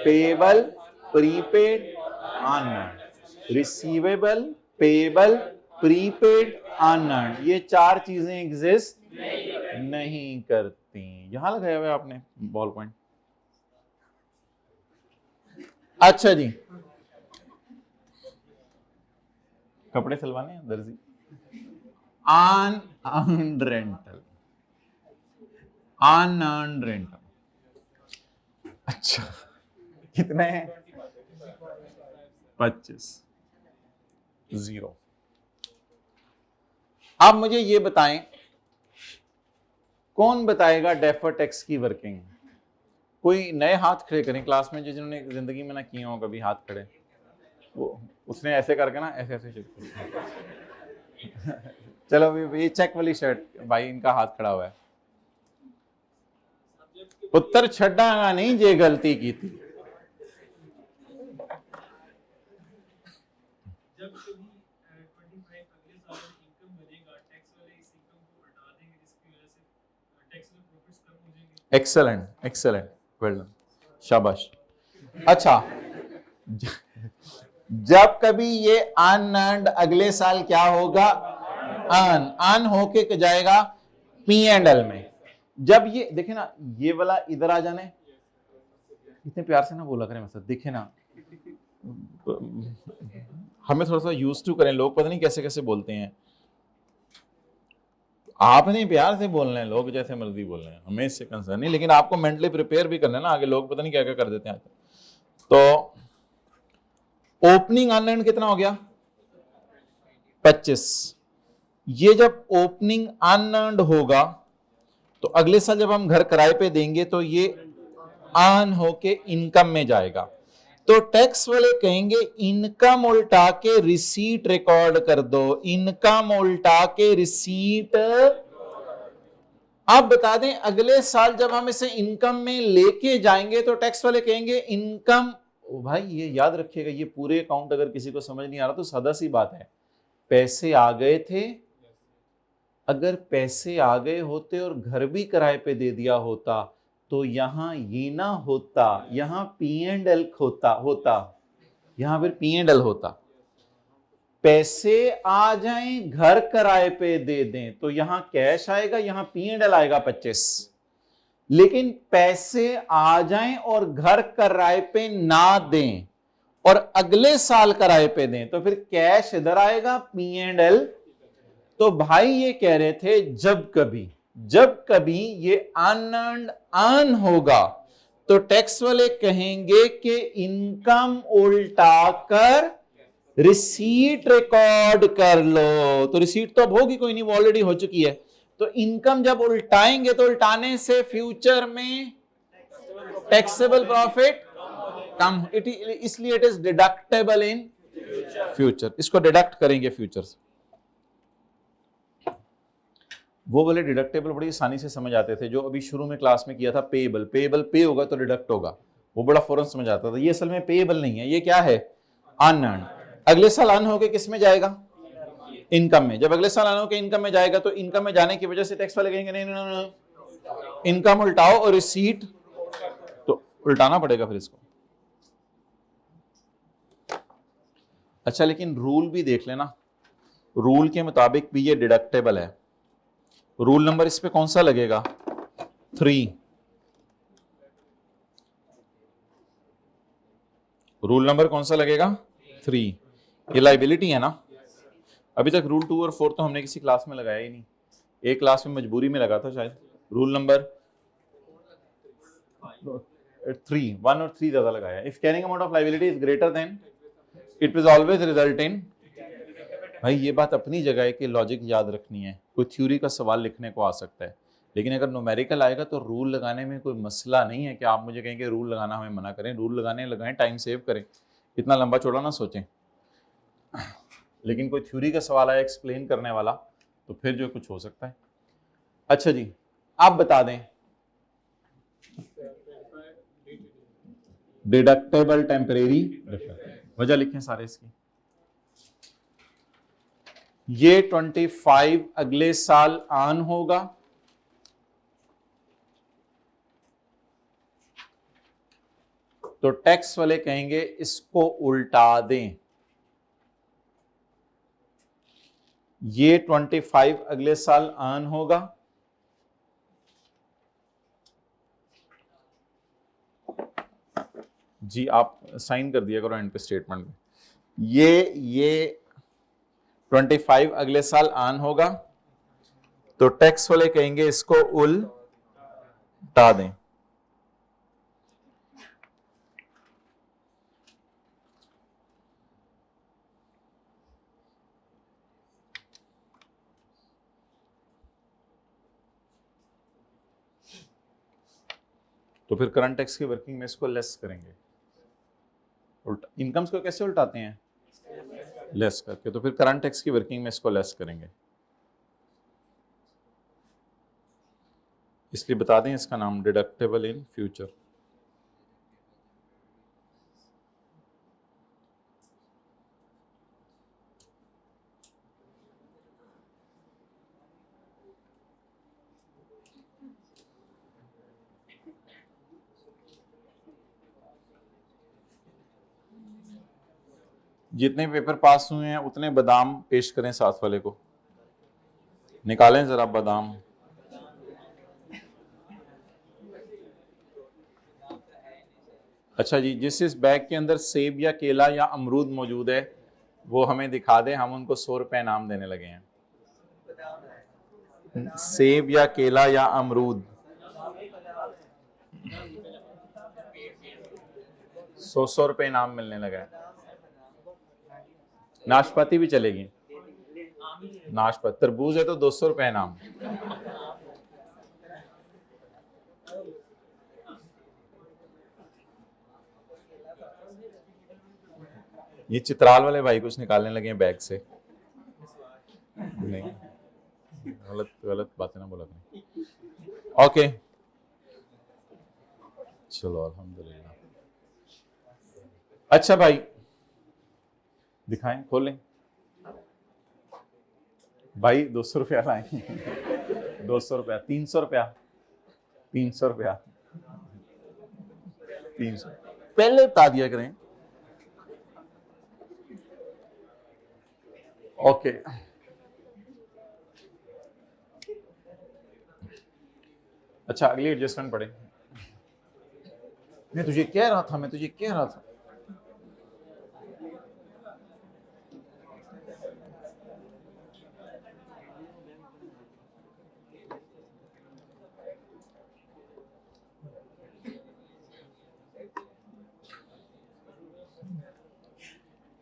payable, prepaid, unearned. Receivable, payable, prepaid, unearned, ये 4 चीजें एग्जिस्ट नहीं करती। यहां लगाया हुआ आपने बॉल पॉइंट। अच्छा जी, कपड़े सिलवाने हैं दर्जी। Unearned rental, unearned rental. अच्छा, कितने हैं? 25, 0। अब मुझे ये बताएं, कौन बताएगा डेफर टैक्स की वर्किंग? कोई नए हाथ खड़े करें क्लास में, जिन्होंने जिंदगी में ना किए हो कभी, हाथ खड़े। वो उसने ऐसे करके ना ऐसे ऐसे चलो ये चेक वाली शर्ट भाई, इनका हाथ खड़ा हुआ है। पुत्र छड्डांगा नहीं जे गलती की थी। जब कभी 25 अगले साल इनकम बनेगा, टैक्स वाले इस इनकम को हटा देंगे, जिसकी वजह से टैक्स में प्रॉफिट्स कम हो जाएंगे। एक्सेलेंट, एक्सेलेंट, वेल डन, शाबाश। अच्छा, जब कभी ये अनअर्न्ड अगले साल क्या होगा? अन होके जाएगा P&L में। जब ये देखे ना, ये वाला इधर आ जाने, इतने प्यार से ना बोला करें, मतलब देखे ना, हमें थोड़ा सा यूज टू करें, लोग पता नहीं कैसे कैसे बोलते हैं। आपने प्यार से बोलना है, लोग जैसे मर्जी बोल रहे हैं, हमें इससे कंसर्न नहीं, लेकिन आपको मेंटली प्रिपेयर भी करना है ना, आगे लोग पता नहीं क्या क्या कर देते हैं। तो ओपनिंग अनअर्न्ड कितना हो गया? 25। ये जब ओपनिंग अनअर्न्ड होगा तो अगले साल जब हम घर किराए पे देंगे तो ये अर्न होके इनकम में जाएगा। तो टैक्स वाले कहेंगे इनकम उल्टा के रिसीट रिकॉर्ड कर दो, इनकम उल्टा के रिसीट। अब बता दें अगले साल जब हम इसे इनकम में लेके जाएंगे तो टैक्स वाले कहेंगे इनकम। ओ भाई ये याद रखिएगा, ये पूरे अकाउंट अगर किसी को समझ नहीं आ रहा तो सादा सी बात है, पैसे आ गए थे, अगर पैसे आ गए होते और घर भी किराए पे दे दिया होता तो यहां ये ना होता, यहां P&L होता, यहां फिर P&L होता। पैसे आ जाएं घर किराए पे दे दें तो यहां कैश आएगा, यहां P&L आएगा 25। लेकिन पैसे आ जाएं और घर किराए पे ना दें और अगले साल किराए पे दें तो फिर कैश इधर आएगा, P&L। तो भाई ये कह रहे थे जब कभी ये अनअर्न्ड अर्न होगा तो टैक्स वाले कहेंगे कि इनकम उल्टा कर रिसीट रिकॉर्ड कर लो। तो रिसीट तो अब होगी कोई नहीं, वो ऑलरेडी हो चुकी है। तो इनकम जब उल्टाएंगे तो उल्टाने से फ्यूचर में टैक्सेबल प्रॉफिट कम, इसलिए it is deductible in future. इसको डिडक्ट करेंगे फ्यूचर से। वो वाले डिडक्टेबल बड़ी आसानी से समझ आते थे, जो अभी शुरू में क्लास में किया था पेएबल। पेएबल पे होगा तो डिडक्ट होगा, वो बड़ा फौरन समझ आता था। ये असल में पेएबल नहीं है, ये क्या है? अनअर्न्ड। अगले साल अन होके किस में जाएगा? इनकम में। जब अगले साल अन होके इनकम में जाएगा तो इनकम में जाने की वजह से टैक्स वाले कहेंगे नहीं, इनकम उल्टाओ और रिसीट, तो उल्टाना पड़ेगा फिर इसको। अच्छा लेकिन रूल भी देख लेना, रूल के मुताबिक भी ये डिडक्टेबल है। रूल नंबर इस पे कौन सा लगेगा? 3। रूल नंबर कौन सा लगेगा? 3। ये लाइबिलिटी है ना। अभी तक रूल 2 और 4 तो हमने किसी क्लास में लगाया ही नहीं, एक क्लास में मजबूरी में लगा था शायद। रूल नंबर 3, 1 और 3 ज्यादा लगाया। If carrying amount of liability is greater than it will always result in. भाई ये बात अपनी जगह है कि लॉजिक याद रखनी है, कोई थ्योरी का सवाल लिखने को आ सकता है, लेकिन अगर न्यूमेरिकल आएगा तो रूल लगाने में कोई मसला नहीं है कि आप मुझे कहेंगे रूल लगाना हमें मना करें। रूल लगाएं, टाइम सेव करें, इतना लंबा चौड़ा ना सोचें। लेकिन कोई थ्योरी का सवाल आया एक्सप्लेन करने वाला तो फिर जो कुछ हो सकता है। अच्छा जी आप बता दें डिडक्टेबल टेम्परेरी, वजह लिखें सारे इसकी। ये 25 अगले साल ऑन होगा तो टैक्स वाले कहेंगे इसको उल्टा दें। ये 25 अगले साल ऑन होगा जी, आप साइन कर दिया करो एंड पे स्टेटमेंट में। ये 25 अगले साल ऑन होगा तो टैक्स वाले कहेंगे इसको उल्टा दें। तो फिर करंट टैक्स की वर्किंग में इसको लेस करेंगे। उल्टा इनकम्स को कैसे उल्टाते हैं? लेस करके। तो फिर करंट टैक्स की वर्किंग में इसको लेस करेंगे। इसलिए बता दें इसका नाम डिडक्टेबल इन फ्यूचर। जितने पेपर पास हुए हैं उतने बादाम पेश करें साथ वाले को, निकालें जरा बादाम। अच्छा जी, जिस इस बैग के अंदर सेब या केला या अमरूद मौजूद है वो हमें दिखा दें, हम उनको 100 रुपए इनाम देने लगे हैं। सेब या केला या अमरूद? 100 रुपए इनाम मिलने लगा है। नाशपाती भी चलेगी। नाशपाती, तरबूज है तो 200 रुपए इनाम। ये चित्राल वाले भाई कुछ निकालने लगे हैं बैग से। नहीं, गलत गलत बातें ना बोला करें। ओके, चलो अल्हम्दुलिल्लाह। अच्छा भाई, दिखाएं, खोलें भाई। 200 रुपया लाए। 200 रुपया, 300 रुपया, 300 रुपया, 300 पहले बता दिया करें। ओके, अच्छा अगली एडजस्टमेंट पढ़े। मैं तुझे कह रहा था, मैं तुझे कह रहा था।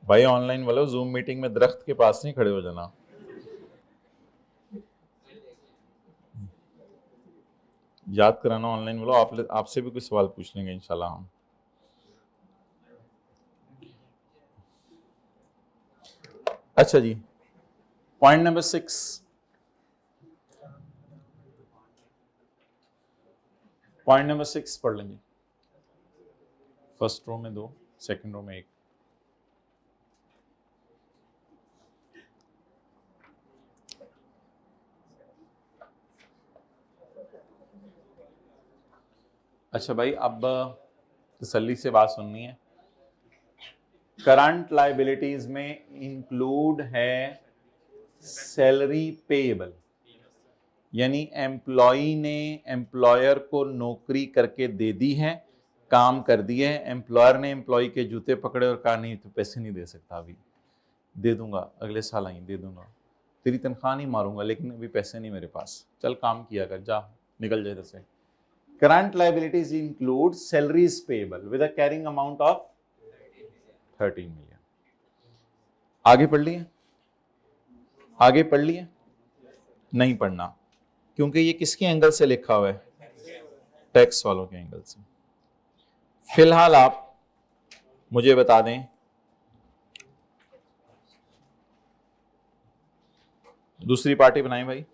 भाई ऑनलाइन वालों, जूम मीटिंग में दरख्त के पास नहीं खड़े हो जाना। याद कराना ऑनलाइन वालों, आपसे भी कुछ सवाल पूछ लेंगे इंशाल्लाह हम। अच्छा जी, पॉइंट नंबर 6। पॉइंट नंबर 6 पढ़ लेंगे। फर्स्ट रो में 2, सेकंड रो में 1। अच्छा भाई, अब तसल्ली से बात सुननी है। करंट लायबिलिटीज में इंक्लूड है सैलरी पेएबल, यानी एम्प्लॉई ने एम्प्लॉयर को नौकरी करके दे दी है, काम कर दिए है, एम्प्लॉयर ने एम्प्लॉई के जूते पकड़े और कहा नहीं तो पैसे नहीं दे सकता, अभी दे दूंगा, अगले साल आई दे दूंगा, तेरी तनख्वाह नहीं मारूंगा लेकिन अभी पैसे नहीं मेरे पास, चल काम किया कर, जा निकल जाए इधर से। Current liabilities include salaries payable with a carrying amount of 13 million. आगे पढ़ लिए? आगे पढ़ लिए? नहीं पढ़ना, क्योंकि ये किसके एंगल से लिखा हुआ है? टैक्स वालों के एंगल से। फिलहाल आप मुझे बता दें, दूसरी पार्टी बनाएं भाई।